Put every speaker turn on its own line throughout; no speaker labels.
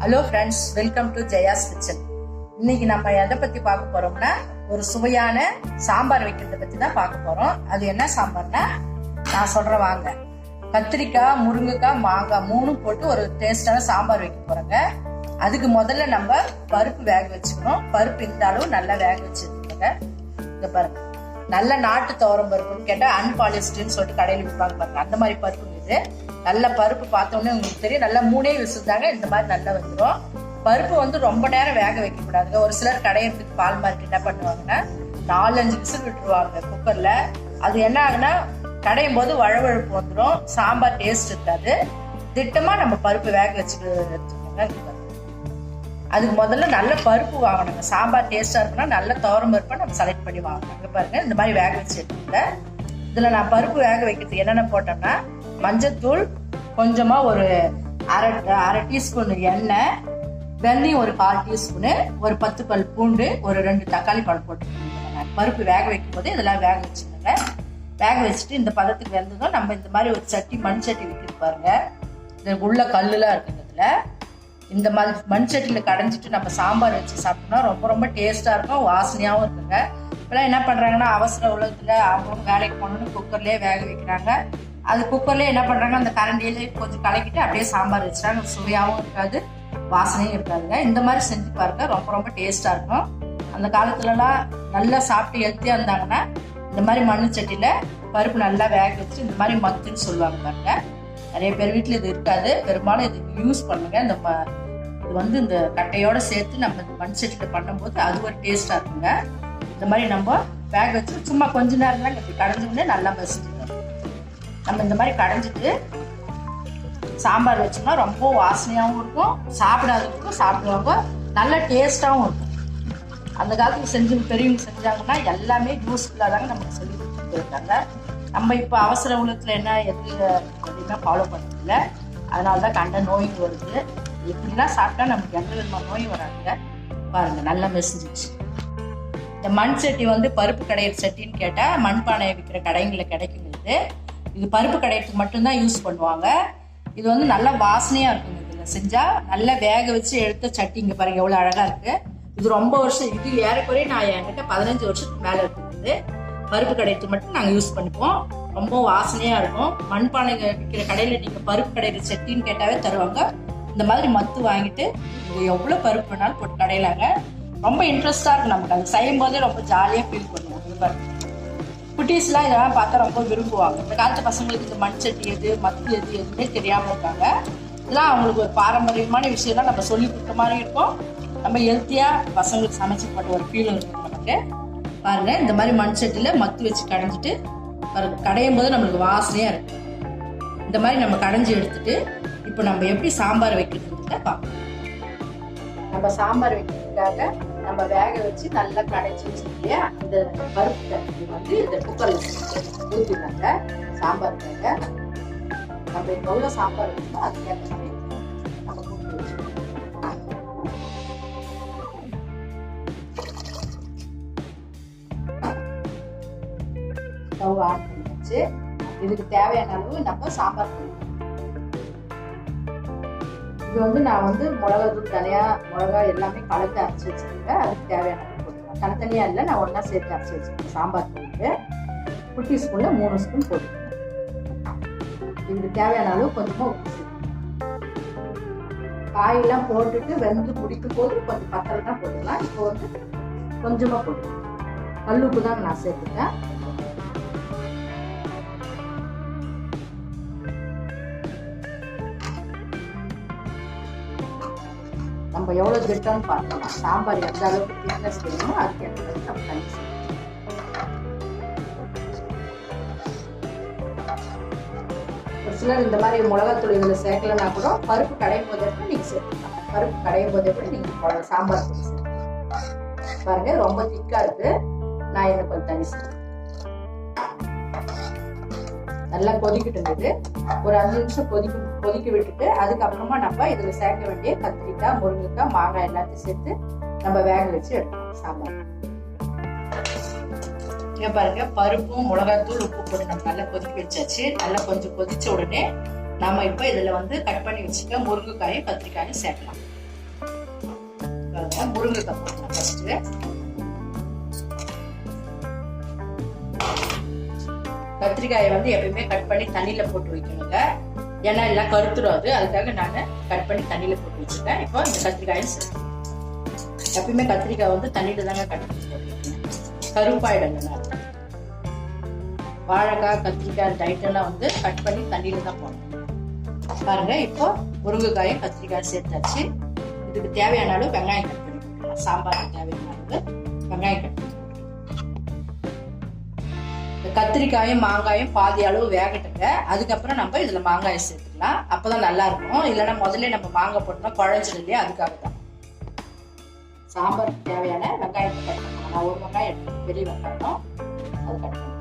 Hello friends, welcome to Jaya's kitchen. இன்னைக்கு நம்ம எதை பத்தி பார்க்க போறோம்னா ஒரு சுவையான சாம்பார் வைக்கிறத பத்தி தான் பார்க்க போறோம். அது என்ன சாம்பார்னா நான் சொல்றேன் வாங்க. கத்திரிக்காய், முருங்கைக்காய், மாங்காய் மூணும் போட்டு ஒரு டேஸ்டான சாம்பார் வைக்க போறோங்க. அதுக்கு முதல்ல நம்ம பருப்பு வேக வச்சுக்கணும். பருப்பு இந்த அளவு நல்லா வேக வச்சுருக்கோங்க. இங்க பாருங்க, நல்ல நாட்டு துவரம் பருப்புன்னு கேட்டா அன்பாலிஸ்டுன்னு சொல்லிட்டு கடையில் விற்பாங்க பாருங்க. அந்த மாதிரி பருப்பு இது நல்ல பருப்பு பார்த்தோன்னே உங்களுக்கு தெரியும். நல்லா 3 விசில் தாங்க இந்த மாதிரி நல்லா வந்துடும். பருப்பு வந்து ரொம்ப நேரம் வேக வைக்க கூடாதுங்க. ஒரு சிலர் கடையிறதுக்கு பால் மார்க்கெட் என்ன பண்ணுவாங்கன்னா 4-5 விசில் விட்டுருவாங்க குக்கர்ல. அது என்ன ஆகுனா கடையும் போது வழவழுப்பு வந்துடும், சாம்பார் டேஸ்ட் இருக்காது. திட்டமா நம்ம பருப்பு வேக வச்சுக்கோங்க. அதுக்கு முதல்ல நல்ல பருப்பு வாங்கணுங்க. சாம்பார் டேஸ்டா இருக்குன்னா நல்ல துவரம் பருப்பை நம்ம செலக்ட் பண்ணி வாங்கணுங்க. பாருங்க, இந்த மாதிரி வேக வச்சு எடுத்துங்க. இதுல நான் பருப்பு வேக வைக்கிறதுக்கு என்னென்ன போட்டோம்னா மஞ்சத்தூள், கொஞ்சமா ஒரு அரை டீஸ்பூன் எண்ணெய், வெந்தயம் ஒரு 1/4 டீஸ்பூனு, ஒரு 10 பல் பூண்டு, ஒரு 2 தக்காளி பழம் போட்டுக்கோங்க. பருப்பு வேக வைக்கும் போது இதெல்லாம் வேக வச்சுக்கோங்க. வேக வச்சுட்டு இந்த பதத்துக்கு வெந்ததும் நம்ம இந்த மாதிரி ஒரு சட்டி, மண் சட்டி விற்கிது பாருங்க. இது உள்ள கல்லுலாம் இருக்குங்க. இதுல இந்த மாதிரி மண் சட்டியில கடைஞ்சிட்டு நம்ம சாம்பார் வச்சு சாப்பிட்டோம்னா ரொம்ப ரொம்ப டேஸ்டா இருக்கும், வாசனையாவும் இருக்குங்க. இப்பெல்லாம் என்ன பண்றாங்கன்னா அவசர உலகத்துல அவங்க வேலைக்கு போகணும்னு குக்கர்லயே வேக வைக்கிறாங்க. அது குக்கர்லயே என்ன பண்றாங்க, அந்த கரண்டியிலே கொஞ்சம் கலக்கிட்டு அப்படியே சாம்பார் வச்சுறாங்க. சுவையாகவும் இருக்காது, வாசனையும் இருக்காதுங்க. இந்த மாதிரி செஞ்சு பாருங்க, ரொம்ப ரொம்ப டேஸ்டா இருக்கும். அந்த காலத்துலலாம் நல்லா சாப்பிட்டு ஹெல்த்தியா இருந்தாங்கன்னா இந்த மாதிரி மண்ணு சட்டியில பருப்பு நல்லா வேக வச்சு இந்த மாதிரி மத்துன்னு சொல்லுவாங்க பாருங்க. நிறைய பேர் வீட்டுல இது இருக்காது, பெரும்பாலும் இது யூஸ் பண்ணுங்க. இது வந்து இந்த கட்டையோட சேர்த்து நம்ம இந்த மண் சட்டியில பண்ணும்போது அது ஒரு டேஸ்டா இருக்குங்க. இந்த மாதிரி நம்ம வேக வச்சு சும்மா கொஞ்ச நேரம் தான் இப்படி கடைஞ்சோடனே நல்லா மசிச்சுக்கணும். நம்ம இந்த மாதிரி கடைஞ்சிட்டு சாம்பார் வச்சோம்னா ரொம்ப வாசனையாகவும் இருக்கும், சாப்பிடாதவங்களுக்கும் சாப்பிடுவாங்க, நல்ல டேஸ்டாகவும் இருக்கும். அந்த காலத்துக்கு பெரியவங்க செஞ்சாங்கன்னா எல்லாமே யூஸ்ஃபுல்லாக தாங்க நமக்கு சொல்லி கொடுத்துட்டு போயிருக்காங்க. நம்ம இப்போ அவசர உலகத்தில் என்ன எதுவுமே ஃபாலோ பண்ணுறதில்ல. அதனால தான் கண்ட நோய் வருது. இப்படிலாம் சாப்பிட்டா நமக்கு எந்த விதமான நோயும் வராதுங்க. பாருங்க, நல்லா மெசிஞ்சிச்சு. இந்த மண் சட்டி வந்து பருப்பு கடையிற சட்டின்னு கேட்டால் மண்பானையை விற்கிற கடைங்களில் கிடைக்குங்கிறது. இது பருப்பு கடையிறதுக்கு மட்டும்தான் யூஸ் பண்ணுவாங்க. இது வந்து நல்ல வாசனையாக இருக்குங்க. இதில் செஞ்சால் நல்லா வேக வச்சு எடுத்த சட்டி இங்கே பாருங்க எவ்வளோ அழகாக இருக்குது. இது ரொம்ப வருஷம், இது ஏறக்குறைய நான் என்கிட்ட 15 வருஷத்துக்கு மேலே இருக்குது. பருப்பு கடையிறதுக்கு மட்டும் நாங்கள் யூஸ் பண்ணிப்போம். ரொம்ப வாசனையாக இருக்கும். மண்பானை விற்கிற கடையில் நீங்கள் பருப்பு கடையிற சட்டின்னு கேட்டாவே தருவாங்க. இந்த மாதிரி மத்து வாங்கிட்டு இது எவ்வளோ பருப்பு வேணாலும் போட்டு கடையிலாங்க. ரொம்ப இன்ட்ரெஸ்டாக இருக்கும். நமக்கு அது செய்யும் போதே ரொம்ப ஜாலியாக ஃபீல் பண்ணுவோம். குட்டீஸ்லாம் இதெல்லாம் பார்த்தா ரொம்ப விரும்புவாங்க. இந்த காலத்து பசங்களுக்கு இந்த மண் சட்டி எது, மத்து எது, எதுவுமே தெரியாமல் இருக்காங்க. இதெல்லாம் அவங்களுக்கு ஒரு பாரம்பரியமான விஷயம்லாம் நம்ம சொல்லி கொடுத்த மாதிரி இருக்கும். நம்ம ஹெல்த்தியாக பசங்களுக்கு சமைச்சு போட்ட ஒரு ஃபீலும் இருக்கும் நமக்கு. பாருங்க, இந்த மாதிரி மண் சட்டியில் மத்து வச்சு கடைஞ்சிட்டு பாருங்க, கடையும் போது நம்மளுக்கு வாசனையாக இருக்கும். இந்த மாதிரி நம்ம கடைஞ்சி எடுத்துட்டு இப்போ நம்ம எப்படி சாம்பார் வைக்கிறதுன்னு பார்க்கலாம். நம்ம சாம்பார் வைக்கிறதுக்காக நம்ம வேக வச்சு நல்லா கடைச்சி வச்சு இல்லையா, இந்த பருப்பு தண்ணி வந்து இந்த குக்கர்ல ஊற்றினாங்க சாம்பாருக்காக. நம்ம இப்போ எவ்வளோ சாம்பார் வைக்கணும் அதுக்கேற்ற மாதிரி நம்ம கூப்பிட்டு வச்சுக்கணும். ஸ்டவ் ஆன் பண்ணி வச்சு இதுக்கு தேவையான அளவு நம்ம சாம்பார் பண்ணணும். இது வந்து நான் வந்து மிளகாத்தூள், தனியா மிளகா எல்லாமே கலந்து அரைச்சி வச்சிருக்கேன். அதுக்கு தேவையான போட்டுருவேன். தனித்தனியா இல்லை, நான் ஒன்னா சேர்த்து அரைச்சி வச்சிருக்கேன். சாம்பார் போட்டு குட்டி ஸ்பூன்ல 3 ஸ்பூன் போட்டுருக்கேன். இதுக்கு தேவையான அளவு கொஞ்சமா உப்பு சேர்த்துக்கணும். காயெல்லாம் போட்டுட்டு வெந்து முடிக்கும் போது கொஞ்சம் பத்தலாம் போட்டுக்கலாம். இப்போ வந்து கொஞ்சமா போட்டுருக்கேன். கல்லுப்பு தான் நான் சேர்த்துட்டேன். நம்ம எவ்வளோ திட்டம்னு பார்க்கலாம். சாம்பார் எந்த அளவுக்கு திக்னஸ் வேணுமோ அதுக்கு ஏற்ற மாதிரி நம்ம தண்ணி சேர்க்கணும். ஒரு சிலர் இந்த மாதிரி மிளகாத்தூள் இதில் சேர்க்கலன்னா கூட பருப்பு கடையும் போதே கூட நீங்கள் சேர்த்துக்கலாம். பருப்பு கடையும் போதே கூட நீங்கள் சாம்பார் தூள் சேர்த்துக்கலாம். பாருங்க, ரொம்ப திக்கா இருக்கு. நான் இதை கொஞ்சம் தண்ணி சேர்த்து நல்லா கொதிக்கிட்டு ஒரு 5 நிமிஷம் கொதிக்க விட்டுட்டு அதுக்கப்புறமா நம்ம இதுல சேர்க்க வேண்டிய கத்திரிக்காய், முருங்கைக்காய், மாங்காய் எல்லாத்தையும் சேர்த்து நம்ம வேக வச்சு எடுக்கணும் சாம்பார். இங்க பாருங்க, பருப்பும் மிளகாத்தூள், உப்பு போட்டு நம்ம நல்லா கொதிக்க வச்சாச்சு. நல்லா கொஞ்சம் கொதிச்ச உடனே நாம இப்ப இதுல வந்து கட் பண்ணி வச்சுக்க முருங்கைக்காயும் கத்திரிக்காயும் சேர்க்கலாம். முருங்கைக்காய் போடலாம் ஃபர்ஸ்ட். கத்திரிக்காயை வந்து எப்பயுமே கட் பண்ணி தண்ணியில போட்டு வைக்கணுங்க, ஏன்னா எல்லாம் கருத்துடாது. அதுக்காக நான் கட் பண்ணி தண்ணியில போட்டு வச்சிருக்கேன். இப்போ இந்த கத்திரிக்காயும் எப்பயுமே கத்திரிக்காய் வந்து தண்ணியில தாங்க கட் பண்ணி போட்டு வைக்கணும், கருப்பாயிடுங்க. வாழைக்காய் கத்திரிக்காய் டைட்டெல்லாம் வந்து கட் பண்ணி தண்ணியில தான் போடணும். பாருங்க, இப்போ முருங்கைக்காயும் கத்திரிக்காயும் சேர்த்தாச்சு. இதுக்கு தேவையான அளவு வெங்காயம் கட் பண்ணி போட்டுக்கலாம். சாம்பாருக்கு தேவையான அளவு வெங்காயம் கட் பண்ணி கத்திரிக்காயும் மாங்காயும் பாதி அளவு வேகட்டுங்க. அதுக்கப்புறம் நம்ம இதுல மாங்காயை சேர்த்துக்கலாம், அப்பதான் நல்லா இருக்கும். இல்லைன்னா முதல்ல நம்ம மாங்காய் போட்டோம்னா குழஞ்சிடும் இல்லையா, அதுக்காக தான். சாம்பாருக்கு தேவையான வெங்காயத்தை கட் பண்ணலாம். நான் ஒரு வெங்காயம் எடுத்து பெரிய வெங்காயம் அது கட் பண்ணி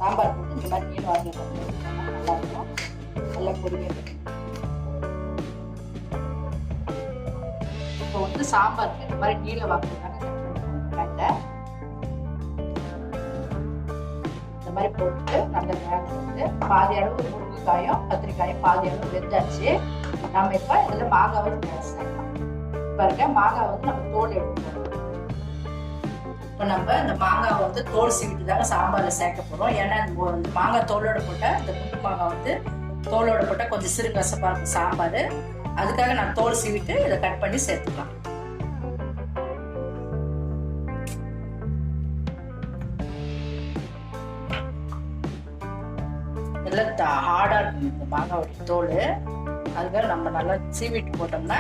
சாம்பார் போட்டு இந்த மாதிரி நீல வாங்கி நல்லா இருக்கும். நல்லா பொறுமையாக இப்போ வந்து சாம்பாருக்கு இந்த மாதிரி நீல வாங்கினாங்க இந்த மாதிரி போட்டு நல்ல வேக வந்து பாதி அளவு முருங்கைக்காயும் கத்திரிக்காயும் பாதி அளவு வெந்தாச்சு. நம்ம இப்ப இதுல மாங்காவை சேர்க்கலாம். பாருங்க, மாங்காய் வந்து நம்ம தோல் எடுத்துக்கணும். இப்ப நம்ம இந்த மாங்காய் வந்து தோல் சீவிட்டு தாங்க சாம்பார்ல சேர்க்க போறோம். ஏன்னா மாங்காய் தோலோட போட்டா, இந்த குண்டு மாங்காய் வந்து தோலோட போட்டா கொஞ்சம் சிறுங்கசப்பா இருக்கும் சாம்பார். அதுக்காக நான் தோல் சீவிட்டு இதை கட் பண்ணி சேர்த்துக்கலாம். நல்லா ஹார்டா இருக்கும் இந்த மாங்காயோட தோல். அதுக்காக நம்ம நல்லா சீவிட்டு போட்டோம்னா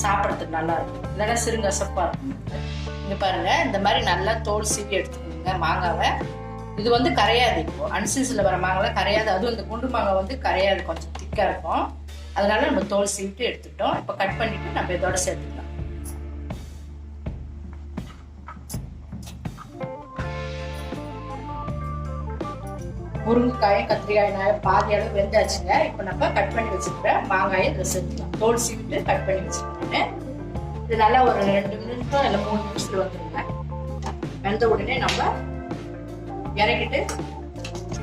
சாப்பிடறதுக்கு நல்லா இருக்கும், இல்லைன்னா சிறுங்கசப்பா இருக்கும். இங்க பாருங்க, இந்த மாதிரி நல்லா தோல் சீவி எடுத்துக்கோங்க மாங்காவை. இது வந்து கரையாது, இப்போ அன்சீசன்ல வர மாங்காய் கரையாது. அதுவும் இந்த குண்டு மாங்காய் வந்து கரையாது, கொஞ்சம் திக்கா இருக்கும். அதனால நம்ம தோல் சீவிட்டு எடுத்துட்டோம். இப்ப கட் பண்ணிட்டு நம்ம இதோட சேர்த்துக்கலாம். முருங்கைக்காயும் கத்திரிக்காயும் பாதி அளவு வெந்தாச்சுங்க. இப்ப நம்ம கட் பண்ணி வச்சுக்கிற மாங்காயை இதில் சேர்த்துக்கலாம். தோல் சீவிட்டு கட் பண்ணி வச்சுக்கோங்க. இது நல்லா ஒரு 2 நிமிஷம் இல்லை 3 நிமிஷத்துல வந்துருங்க. வெந்த உடனே நம்ம இறக்கிட்டு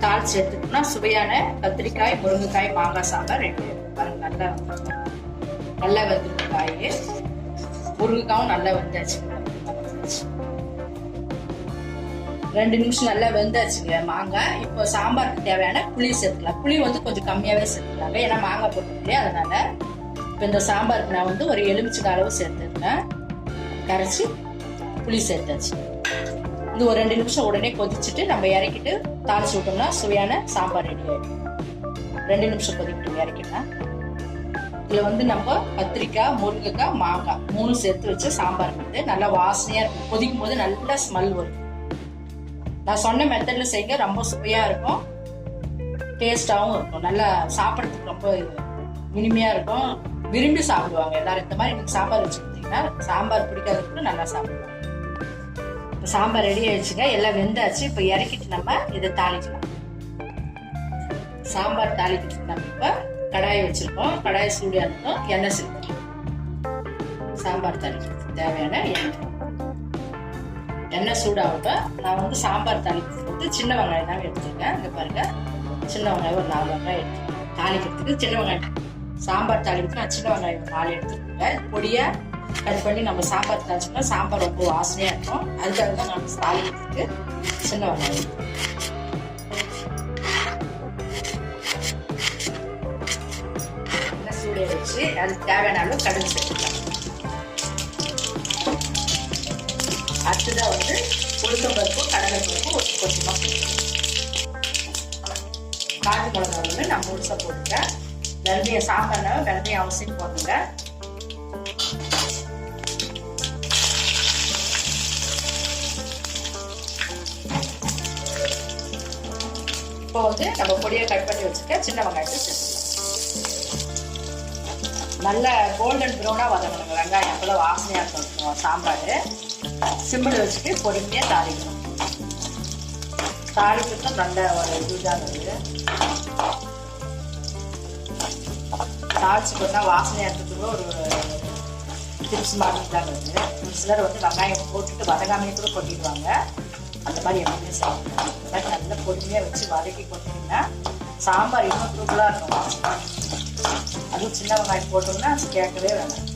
தாளிச்சு எடுத்துட்டோம்னா சுவையான கத்திரிக்காய் முருங்கைக்காய் மாங்காய் சாம்பார் ரெடி. பாருங்க, நல்லா வெந்துருக்கு காய். முருங்கைக்காயும் நல்லா வெந்தாச்சுங்க. 2 நிமிஷம் நல்லா வெந்தாச்சுங்க மாங்காய். இப்போ சாம்பாருக்கு தேவையான புளி சேர்த்துக்கலாம். புளி வந்து கொஞ்சம் கம்மியாவே சேர்த்துக்கலாங்க, ஏன்னா மாங்காய் போட்டோம் இல்லையா, அதனால. இப்போ இந்த சாம்பாருக்கு நான் வந்து ஒரு எலுமிச்சை அளவு சேர்த்துருக்கேன், கரைச்சி புளி சேர்த்தாச்சு. இது ஒரு 2 நிமிஷம் உடனே கொதிச்சுட்டு நம்ம இறக்கிட்டு தாளிச்சு விட்டோம்னா சுவையான சாம்பார் ரெடி ஆயிடும். 2 நிமிஷம் கொதிக்கிட்டு இறக்கிட்டேன். இதுல வந்து நம்ம கத்திரிக்காய் முருங்கைக்காய் மாங்காய் 3 சேர்த்து வச்சு சாம்பார் வந்து நல்லா வாசனையா இருக்கும். கொதிக்கும் போது நல்லா ஸ்மெல் வரும். நான் சொன்ன மெத்தட்ல செய்ய ரொம்ப சுவையா இருக்கும், டேஸ்டாவும் இருக்கும். நல்லா சாப்பிட்றதுக்கு ரொம்ப இனிமையா இருக்கும், விரும்பி சாப்பிடுவாங்க எல்லாரும். இந்த மாதிரி நீங்க சாம்பார் வச்சுக்கிட்டீங்கன்னா சாம்பார் பிடிக்காதவங்களுக்கு நல்லா சாப்பிடுவாங்க. இப்போ சாம்பார் ரெடி ஆயிடுச்சுங்க, எல்லாம் வெந்தாச்சு. இப்போ இறக்கிட்டு நம்ம இதை தாளிக்கலாம். சாம்பார் தாளிக்கிறதுக்கு நம்ம இப்போ கடாயை வச்சிருக்கோம். கடாயை சூடியா இருக்கும், எண்ணெய் சேர்த்துக்கலாம். சாம்பார் தாளிக்கிறதுக்கு தேவையான எண்ணெய் சூடாகட்டும். நான் வந்து சாம்பார் தாளிக்கிறதுக்கு வந்து சின்ன வெங்காயம் தான் எடுத்துருக்கேன். இங்க பாருங்க, சின்ன வெங்காயம் ஒரு 4 வெங்காயம் எடுத்துருக்கேன். தாளிக்கிறதுக்கு சின்ன வெங்காயம், சாம்பார் தாளிக்கிறதுக்கு நான் சின்ன வெங்காயம் 4 எடுத்துருக்கேன். பொடியா கட் பண்ணி நம்ம சாம்பார் தாளிச்சோம்னா சாம்பார் ரொம்ப வாசனையா இருக்கும். அதுக்காக தான் நம்ம தாளிக்கிறதுக்கு சின்ன வெங்காயம். எண்ணெய் சூடிய வச்சு அதுக்கு தேவையான அளவு கடுகு சேர்த்துக்கலாம். அடுத்ததான் வந்து உளுத்தம் பருப்பு கடலை பருப்பு கொஞ்சமா காஞ்சி மிளகா வந்து நான் முழுசா போட்டுட்டேன். வெந்தயம் சாம்பார்ல வெந்தயம் அவசியம் போட்டுங்க. இப்போ வந்து நம்ம பொடியை கட் பண்ணி வச்சுக்க சின்ன வெங்காயத்தை சேர்த்துக்கலாம். நல்ல கோல்டன் ப்ரௌனா வதங்கணுங்க வெங்காயம், அப்பெல்லாம் வாசனையா இருக்கும் சாம்பார். சிம்மில் வச்சுட்டு பொறுமையாக தாளிக்கணும். தாளிக்கிறதும் நல்ல ஒரு இதுதான் வருது. தாளிச்சு போட்டால் வாசனையாக இருக்கிறதுக்கு ஒரு டிப்ஸ் மாதிரி தான் வருது. ஒரு சிலர் வந்து வெங்காயம் போட்டுட்டு வதங்காமையே கூட கொட்டிடுவாங்க. அந்த மாதிரி எப்பவுமே சாப்பிடுவாங்க. இந்த மாதிரி நல்லா பொறுமையாக வச்சு வதக்கி கொட்டிங்கன்னா சாம்பார் இன்னும் தூக்கலாக இருக்கும். அதுவும் சின்ன வெங்காயம் போட்டோம்னா கேட்கவே வேணாம்.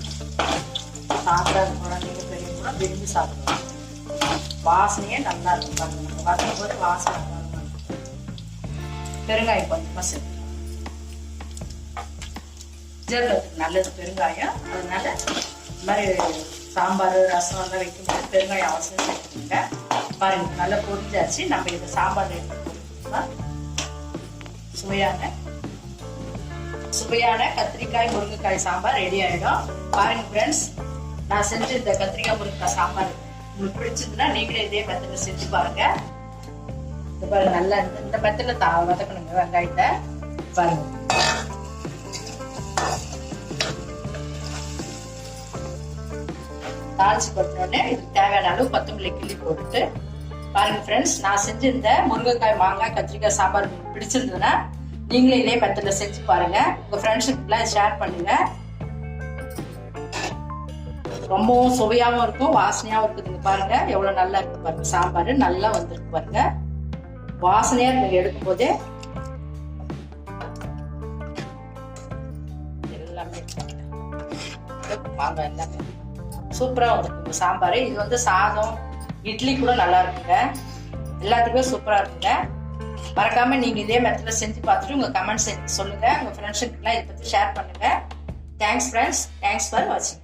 சாப்பிடாத குழந்தைங்க பெரியவங்க விரும்பி சாப்பிடுவாங்க. வாசனையே நல்லா இருக்கும் பாருங்க. வதக்கும் போது வாசனை நல்லா இருக்கும். பெருங்காயம் கொஞ்சமா சேர்த்து ஜீரணத்துக்கு நல்லது பெருங்காயம். அதனால இந்த மாதிரி சாம்பார் ரசம் எல்லாம் வைக்கும்போது பெருங்காயம் அவசியம் சேர்த்துக்கோங்க. பாருங்க நல்லா பொரிஞ்சாச்சு. நம்ம இதை சாம்பார் எடுத்து சுவையான கத்திரிக்காய் முருங்கைக்காய் சாம்பார் ரெடி ஆயிடும். பாருங்க ஃப்ரெண்ட்ஸ், நான் செஞ்ச இந்த கத்திரிக்காய் முருங்கைக்காய் சாம்பார் உங்களுக்கு பிடிச்சதுன்னா நீங்களே இதே மெத்தட்ல செஞ்சு பாருங்க. இந்த பாருங்க நல்லா இந்த மெத்தட்ல வதக்கணுங்க வெங்காயத்தை. பாருங்க தாளிச்சு போட்டோடனே இதுக்கு தேவையான அளவு கொத்தமல்லி கிள்ளி போட்டுட்டு பாருங்க ஃப்ரெண்ட்ஸ், நான் செஞ்ச இந்த முருங்கைக்காய் மாங்காய் கத்திரிக்காய் சாம்பார் உங்களுக்கு பிடிச்சிருந்ததுன்னா நீங்களே இதே மெத்தட்ல செஞ்சு பாருங்க. உங்க ஃப்ரெண்ட்ஸுக்குலாம் ஷேர் பண்ணுங்க. ரொம்பவும் சுவையாவும் இருக்கும், வாசனையாவும் இருக்குதுங்க. பாருங்க எவ்வளவு நல்லா இருக்கு பாருங்க. சாம்பார் நல்லா வந்திருக்கு பாருங்க. வாசனையா இருக்கு எடுக்கும் போதே. எல்லாமே மாங்காய் எல்லாமே சூப்பரா வந்துருக்கு சாம்பார். இது வந்து சாதம் இட்லி கூட நல்லா இருக்குங்க. எல்லாத்துக்குமே சூப்பரா இருக்குங்க. மறக்காம நீங்க இதே மெத்தட்ல செஞ்சு பார்த்துட்டு உங்க கமெண்ட்ஸ் சொல்லுங்க. உங்க ஃப்ரெண்ட்ஸுக்கு எல்லாம் இதை பத்தி ஷேர் பண்ணுங்க. தேங்க்ஸ் ஃப்ரெண்ட்ஸ், தேங்க்ஸ் ஃபார் வாட்சிங்.